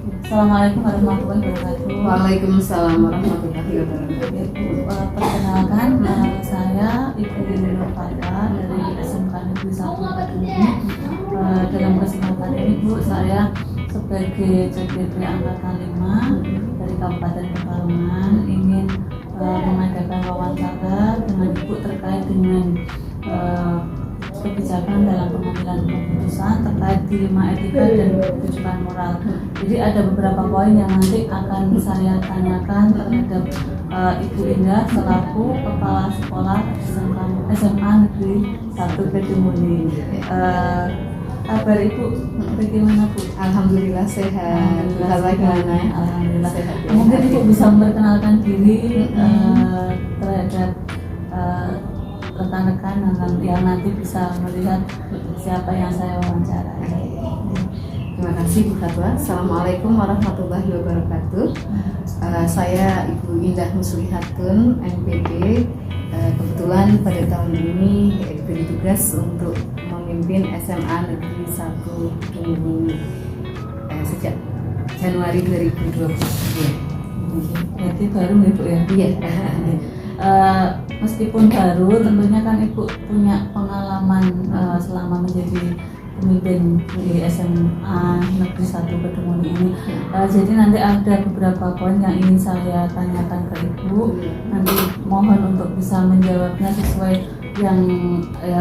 Assalamualaikum warahmatullahi wabarakatuh. Waalaikumsalam warahmatullahi wabarakatuh. Perkenalkan, saya Ibu Nur Fadla dari SMK Negeri 1 Kediri. Dalam kesempatan ini Bu, saya sebagai CPP Angkatan 5 dari Kabupaten Pekalongan ingin mengadakan wawancara dengan Ibu terkait dengan kebijakan dalam pengambilan keputusan terkait dilema etika dan kewajiban moral. Jadi ada beberapa poin yang nanti akan saya tanyakan terhadap Ibu Indah selaku Kepala Sekolah SMA Negeri 1 Kediri. Kabar Ibu bagaimana Bu? Alhamdulillah sehat. Alhamdulillah sehat. Mungkin Ibu bisa memperkenalkan diri terhadap rekan-rekan yang nanti bisa melihat siapa yang saya wawancarai. Terima kasih Bu Fatwa. Assalamualaikum warahmatullahi wabarakatuh. Saya Ibu Indah Muslihatun, MPD. Kebetulan pada tahun ini diberi tugas untuk memimpin SMA Negeri 1 Kediri sejak Januari 2020. Berarti baru nih Bu ya? Iya. Meskipun baru, tentunya kan Ibu punya pengalaman selama menjadi pemimpin di SMA Negeri 1 Kediri ini. Jadi nanti ada beberapa poin yang ingin saya tanyakan ke Ibu. Nanti mohon untuk bisa menjawabnya sesuai yang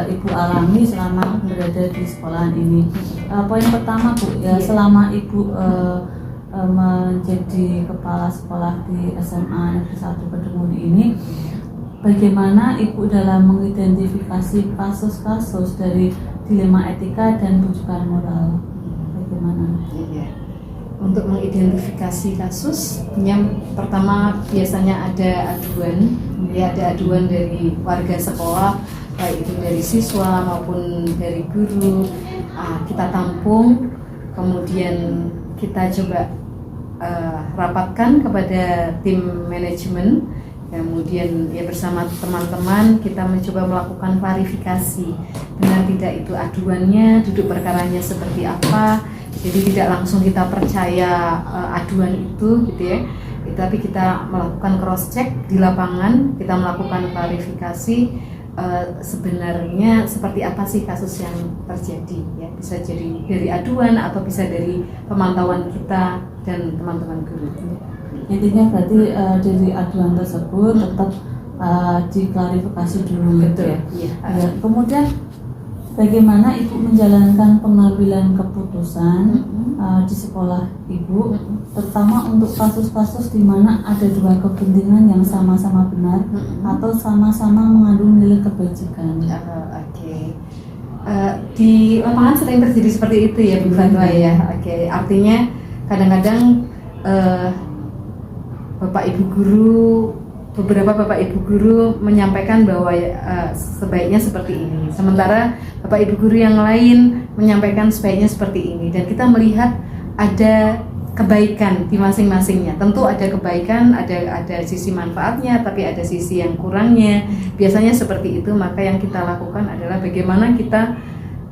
Ibu alami selama berada di sekolahan ini. Poin pertama Bu, ya selama Ibu menjadi kepala sekolah di SMA Negeri 1 Kediri ini, bagaimana Ibu dalam mengidentifikasi kasus-kasus dari dilema etika dan rujukan moral? Bagaimana? Iya. Untuk mengidentifikasi kasus, yang pertama biasanya ada aduan, ada aduan dari warga sekolah, baik itu dari siswa maupun dari guru. Kita tampung, kemudian kita coba rapatkan kepada tim manajemen. Kemudian bersama teman-teman kita mencoba melakukan klarifikasi benar tidak itu aduannya, duduk perkaranya seperti apa. Jadi tidak langsung kita percaya aduan itu gitu ya. Tapi kita melakukan cross check di lapangan, kita melakukan klarifikasi sebenarnya seperti apa sih kasus yang terjadi ya. Bisa jadi dari aduan atau bisa dari pemantauan kita dan teman-teman guru. Intinya berarti dari aduan tersebut tetap diklarifikasi dulu. Betul. Ya. Kemudian bagaimana Ibu menjalankan pengambilan keputusan di sekolah Ibu, terutama untuk kasus-kasus di mana ada dua kepentingan yang sama-sama benar atau sama-sama mengandung nilai kebajikan. Di lapangan sering terjadi seperti itu ya Bu Fatwa ya. Artinya kadang-kadang beberapa Bapak Ibu guru menyampaikan bahwa sebaiknya seperti ini, sementara Bapak Ibu guru yang lain menyampaikan sebaiknya seperti ini, dan kita melihat ada kebaikan di masing-masingnya. Tentu ada kebaikan, ada sisi manfaatnya, tapi ada sisi yang kurangnya. Biasanya seperti itu, maka yang kita lakukan adalah bagaimana kita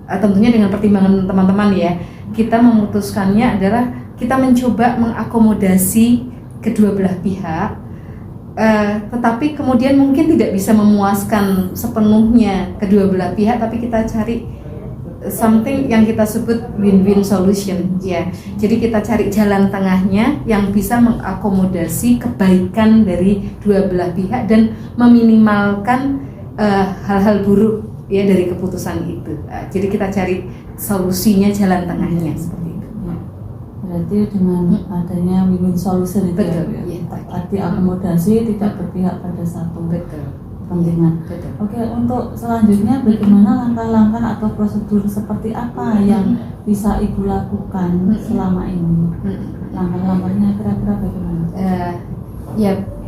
tentunya dengan pertimbangan teman-teman ya, kita memutuskannya adalah kita mencoba mengakomodasi kedua belah pihak, tetapi kemudian mungkin tidak bisa memuaskan sepenuhnya kedua belah pihak, tapi kita cari something yang kita sebut win-win solution ya. Jadi kita cari jalan tengahnya yang bisa mengakomodasi kebaikan dari dua belah pihak dan meminimalkan hal-hal buruk ya dari keputusan itu. Jadi kita cari solusinya, jalan tengahnya seperti itu. Berarti dengan adanya win-win solution itu diakomodasi, tidak berpihak pada satu kepentingan. Oke, untuk selanjutnya bagaimana langkah-langkah atau prosedur seperti apa yang bisa Ibu lakukan selama ini? Langkah-langkahnya kira-kira bagaimana?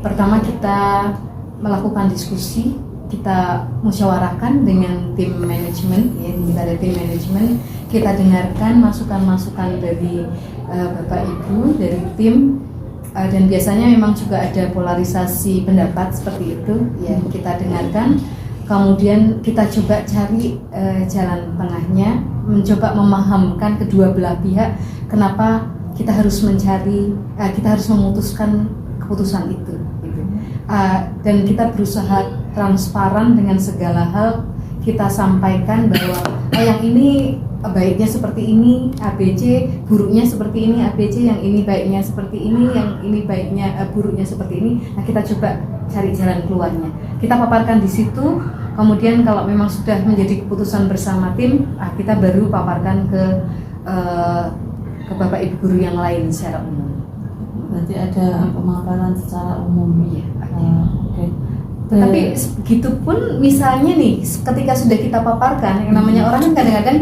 Pertama kita melakukan diskusi, kita musyawarahkan dengan tim manajemen ya, kita ada tim manajemen, kita dengarkan masukan-masukan dari Bapak Ibu dari tim, dan biasanya memang juga ada polarisasi pendapat seperti itu ya, kita dengarkan, kemudian kita coba cari jalan tengahnya, mencoba memahamkan kedua belah pihak kenapa kita harus mencari, kita harus memutuskan keputusan itu, gitu. Dan kita berusaha transparan dengan segala hal, kita sampaikan bahwa yang ini baiknya seperti ini ABC, buruknya seperti ini ABC, yang ini baiknya seperti ini, yang ini baiknya buruknya seperti ini. Nah, kita coba cari jalan keluarnya. Kita paparkan di situ. Kemudian kalau memang sudah menjadi keputusan bersama tim, kita baru paparkan ke Bapak Ibu guru yang lain secara umum. Berarti ada pemaparan secara umum. Iya. Oke. Tapi begitupun misalnya nih, ketika sudah kita paparkan, yang namanya orang kan kadang-kadang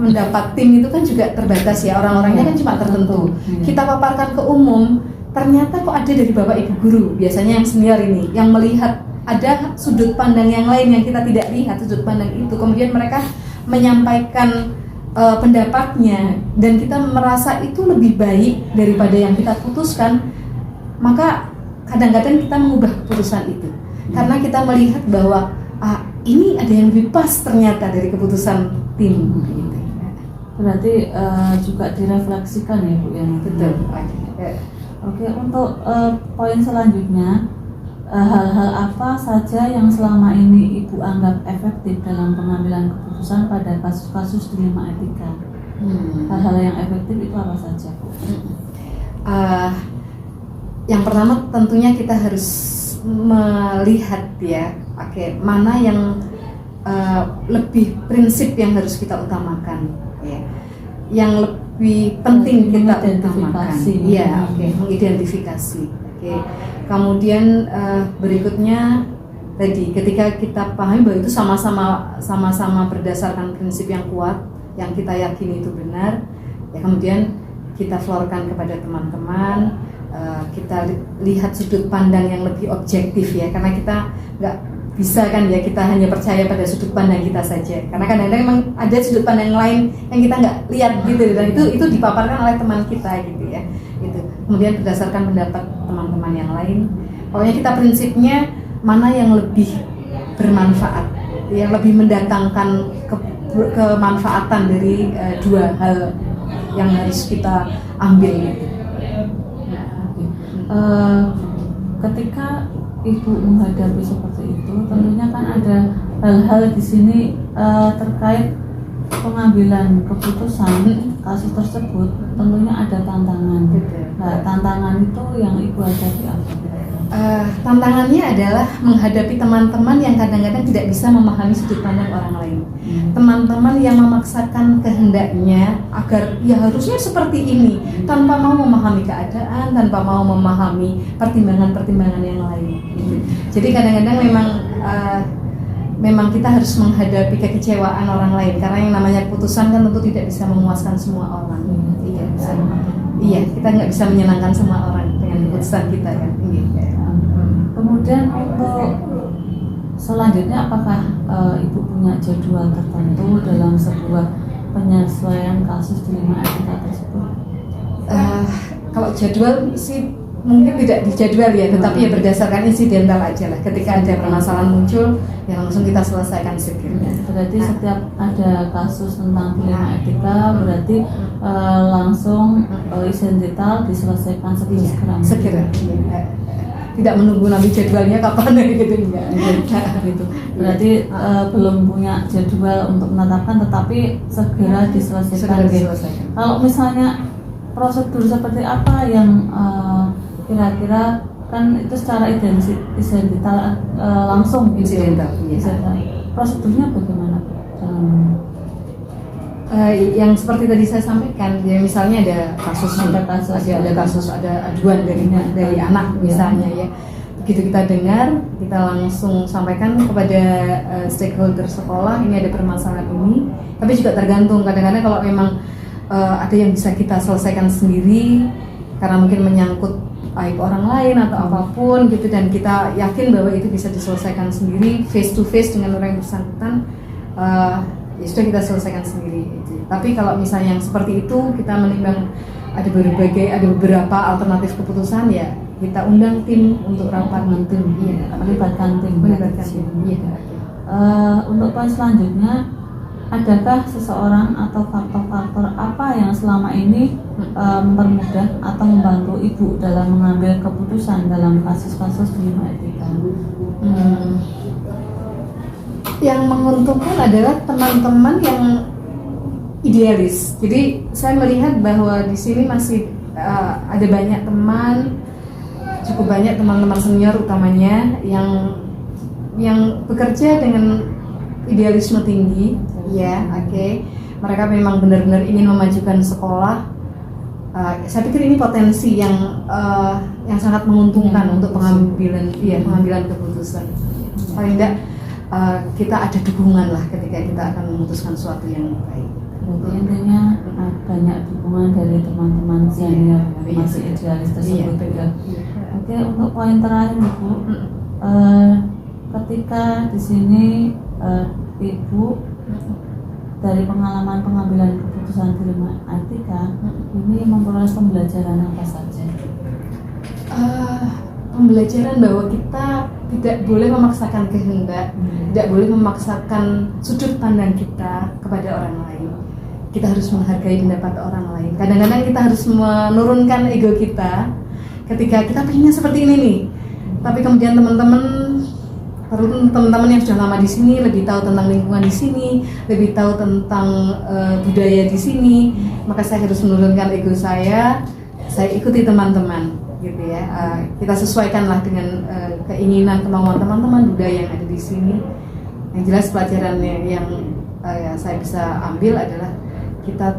mendapat tim itu kan juga terbatas ya, orang-orangnya kan cuma tertentu. Kita paparkan ke umum, ternyata kok ada dari Bapak Ibu guru, biasanya yang senior ini, yang melihat ada sudut pandang yang lain yang kita tidak lihat sudut pandang itu, kemudian mereka menyampaikan pendapatnya dan kita merasa itu lebih baik daripada yang kita putuskan, maka kadang-kadang kita mengubah keputusan itu karena kita melihat bahwa ini ada yang lebih pas ternyata dari keputusan tim. Berarti juga direfleksikan ya Bu ya. Betul. Oke, untuk poin selanjutnya, hal-hal apa saja yang selama ini Ibu anggap efektif dalam pengambilan keputusan pada kasus-kasus dilema etika? Hal-hal yang efektif itu apa saja Bu? Yang pertama tentunya kita harus melihat ya, mana yang lebih prinsip yang harus kita utamakan, ya. Yang lebih penting kita utamakan, ya, mengidentifikasi. Kemudian berikutnya tadi ketika kita pahami bahwa itu sama-sama berdasarkan prinsip yang kuat, yang kita yakini itu benar, ya kemudian kita florkan kepada teman-teman. Kita lihat sudut pandang yang lebih objektif ya, karena kita nggak bisa kan ya kita hanya percaya pada sudut pandang kita saja, karena kadang-kadang memang ada sudut pandang lain yang kita nggak lihat gitu, dan itu dipaparkan oleh teman kita gitu ya, gitu. Kemudian berdasarkan pendapat teman-teman yang lain, pokoknya kita prinsipnya mana yang lebih bermanfaat, yang lebih mendatangkan kemanfaatan dari dua hal yang harus kita ambil gitu. Ketika Ibu menghadapi seperti itu, tentunya kan ada hal-hal di sini terkait pengambilan keputusan kasus tersebut, tentunya ada tantangan. Nah, tantangan itu yang Ibu hadapi apa? Tantangannya adalah menghadapi teman-teman yang kadang-kadang tidak bisa memahami sudut pandang orang lain. Teman-teman yang memaksakan kehendaknya agar ya harusnya seperti ini, tanpa mau memahami keadaan, tanpa mau memahami pertimbangan-pertimbangan yang lain. Jadi kadang-kadang memang kita harus menghadapi kekecewaan orang lain, karena yang namanya keputusan kan tentu tidak bisa memuaskan semua orang. Iya, kita nggak bisa menyenangkan semua orang dengan keputusan kita kan. Kemudian untuk selanjutnya, apakah Ibu punya jadwal tertentu dalam sebuah penyesuaian kasus dilema etika tersebut? Kalau jadwal sih mungkin tidak dijadwal ya, tetapi ya berdasarkan insidental aja lah. Ketika ada permasalahan muncul, ya langsung kita selesaikan segera. Berarti setiap ada kasus tentang dilema etika, berarti langsung insidental diselesaikan segera. Tidak menunggu nanti jadwalnya kapan gitu, enggak. Gitu. Berarti belum punya jadwal untuk menetapkan, tetapi segera diselesaikan. Kalau misalnya prosedur seperti apa yang kira-kira, kan itu secara insidental langsung insidental. Prosedurnya bagaimana? Yang seperti tadi saya sampaikan, ya misalnya ada kasus, ada aduan dari anak misalnya ya. Begitu kita dengar, kita langsung sampaikan kepada stakeholder sekolah, ini ada permasalahan ini. Tapi juga tergantung, kadang-kadang kalau memang ada yang bisa kita selesaikan sendiri karena mungkin menyangkut aib orang lain atau apapun gitu, dan kita yakin bahwa itu bisa diselesaikan sendiri face to face dengan orang yang bersangkutan, ya sudah kita selesaikan sendiri gitu. Tapi kalau misalnya yang seperti itu, kita menimbang ada beberapa alternatif keputusan, ya kita undang tim untuk rapat tim, melibatkan tim. Iya. Untuk poin selanjutnya, adakah seseorang atau faktor-faktor apa yang selama ini mempermudah atau membantu Ibu dalam mengambil keputusan dalam kasus-kasus dilema etika? Yang menguntungkan adalah teman-teman yang idealis. Jadi saya melihat bahwa di sini masih ada banyak teman, cukup banyak teman-teman senior utamanya yang bekerja dengan idealisme tinggi, ya, oke. Mereka memang benar-benar ingin memajukan sekolah. Saya pikir ini potensi yang sangat menguntungkan untuk pengambilan keputusan. Paling tidak kita ada dukungan lah ketika kita akan memutuskan sesuatu yang baik. Berarti intinya banyak dukungan dari teman-teman senior masih idealis tersebut. Oke, untuk poin terakhir Ibu, ketika di sini Ibu dari pengalaman pengambilan keputusan dilema etika ini memperoleh pembelajaran apa saja? Pembelajaran bahwa kita tidak boleh memaksakan kehendak, tidak boleh memaksakan sudut pandang kita kepada orang lain. Kita harus menghargai pendapat orang lain. Kadang-kadang kita harus menurunkan ego kita ketika kita pengennya seperti ini nih. Tapi kemudian teman-teman yang sudah lama di sini lebih tahu tentang lingkungan di sini, lebih tahu tentang budaya di sini, maka saya harus menurunkan ego saya ikuti teman-teman, gitu ya. Kita sesuaikanlah dengan keinginan, kemauan teman-teman budaya yang ada di sini. Yang jelas pelajarannya yang saya bisa ambil adalah kita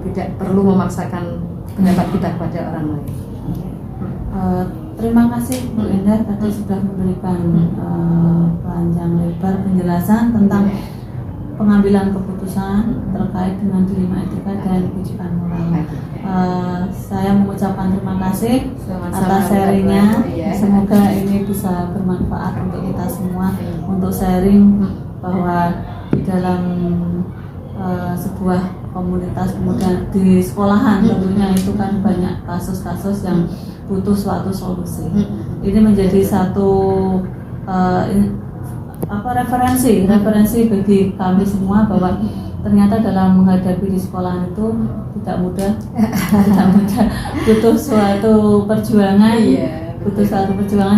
tidak perlu memaksakan pendapat kita kepada orang lain. Terima kasih Bu Endah tadi sudah memberikan panjang lebar penjelasan tentang pengambilan keputusan terkait dengan dilema etika dan kewajiban moral. Saya mengucapkan terima kasih atas sharingnya. Semoga ini bisa bermanfaat untuk kita semua untuk sharing bahwa di dalam sebuah komunitas, kemudian di sekolahan tentunya itu kan banyak kasus-kasus yang butuh suatu solusi. Ini menjadi satu referensi bagi kami semua bahwa ternyata dalam menghadapi di sekolah itu tidak mudah, butuh suatu perjuangan,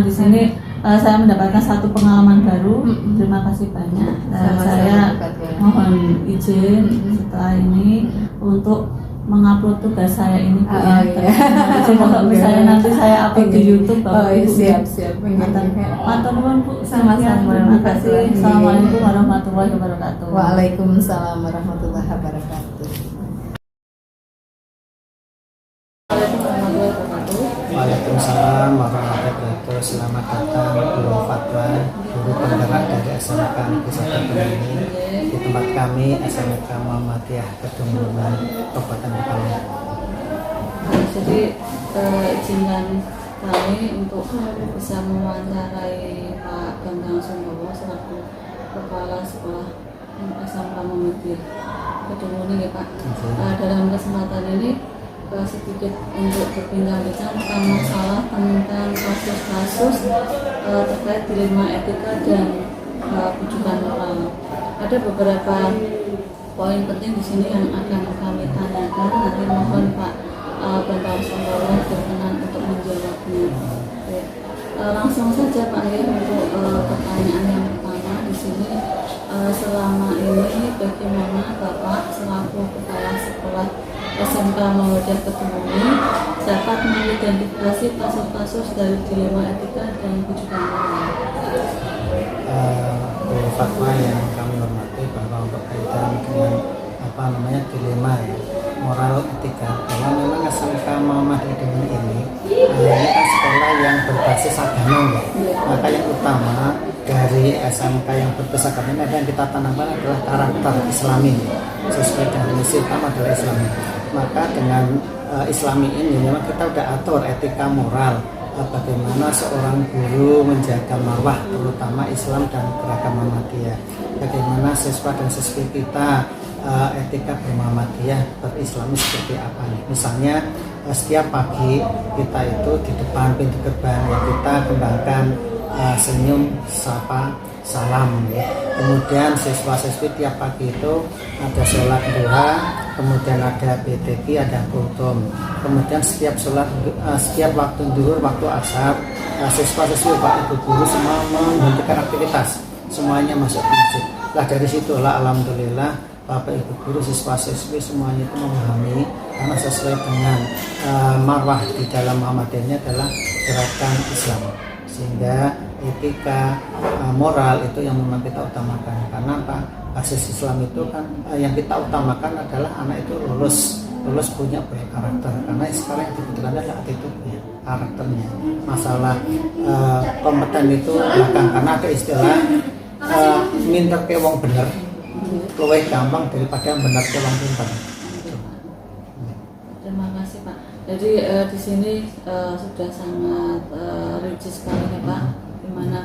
di sini. Saya mendapatkan satu pengalaman baru. Terima kasih banyak. Saya mohon izin setelah ini untuk mengupload tugas saya ini Bu. Kalau misalnya nanti saya upload di YouTube, siap. Matur nuwun Bu. Sama-sama. Terima kasih. Assalamualaikum warahmatullahi wabarakatuh. Waalaikumsalam warahmatullahi wabarakatuh. Waalaikumsalam warahmatullahi wabarakatuh. Selamat datang Guru Fatwa, guru penggerak dari SMK Negeri 1 Kedung di tempat kami SMK Muhammadiyah Kedungmulungan, Kabupaten Pekalongan. Jadi izinkan kami untuk bisa mewawancarai Pak Bambang Sundowo selaku Kepala Sekolah SMK Muhammadiyah Kedungmulungan ya Pak. Dalam kesempatan ini sedikit untuk berbincang-bincang tentang masalah tentang kasus-kasus terkait dilema etika dan rujukan moral. Ada beberapa poin penting di sini yang akan kami tanyakan. Nanti mohon Pak Bambang Sundowo berkenan untuk menjawabnya. Langsung saja Pak ya untuk pertanyaan yang pertama di sini. Selama ini bagaimana Bapak selaku Kepala Sekolah SMK Muhammadiyah Kedungmulungan dapat mengidentifikasi kasus-kasus dari dilema etika dan rujukan moral? Guru Fatwa yang kami hormati, bahwa berkaitan dengan dilema ya, moral etika, bahwa memang SMK Muhammadiyah Kedungmulungan ini kan sekolah yang berbasis agama ya. Maka yang utama dari SMK yang berbasis agama ini yang kita tanamkan adalah karakter Islami, sesuai dengan misi utama adalah Islami. Maka dengan Islami ini memang kita sudah atur etika moral, bagaimana seorang guru menjaga marwah terutama Islam dan keragaman Muhammadiyah, bagaimana siswa dan siswi kita etika bermuhammadiyah berislami seperti apa nih. Misalnya setiap pagi kita itu di depan pintu gerbang ya kita kembangkan senyum, sapa, salam ya. Kemudian siswa-siswi tiap pagi itu ada sholat duha, kemudian ada BTQ, ada kultum. Kemudian setiap waktu zuhur, waktu asar, siswa-siswi Pak Ibu guru semua menghentikan aktivitas, semuanya masuk ke masjid. Lah dari situlah alhamdulillah Bapak Ibu guru, siswa-siswi semuanya itu memahami, karena sesuai dengan marwah di dalam Muhammadiyah adalah gerakan Islam, sehingga etika moral itu yang memang kita utamakan. Karena apa? Basis Islam itu kan yang kita utamakan adalah anak itu lulus punya berkarakter. Karena sekarang yang dibutuhkan adalah attitude-nya, karakternya. Masalah kompeten itu belakang, karena ada istilah minta ke wong bener lebih gampang daripada benar ke wong pintar. Terima kasih Pak. Jadi di sini sudah sangat rinci sekali ya Pak, dimana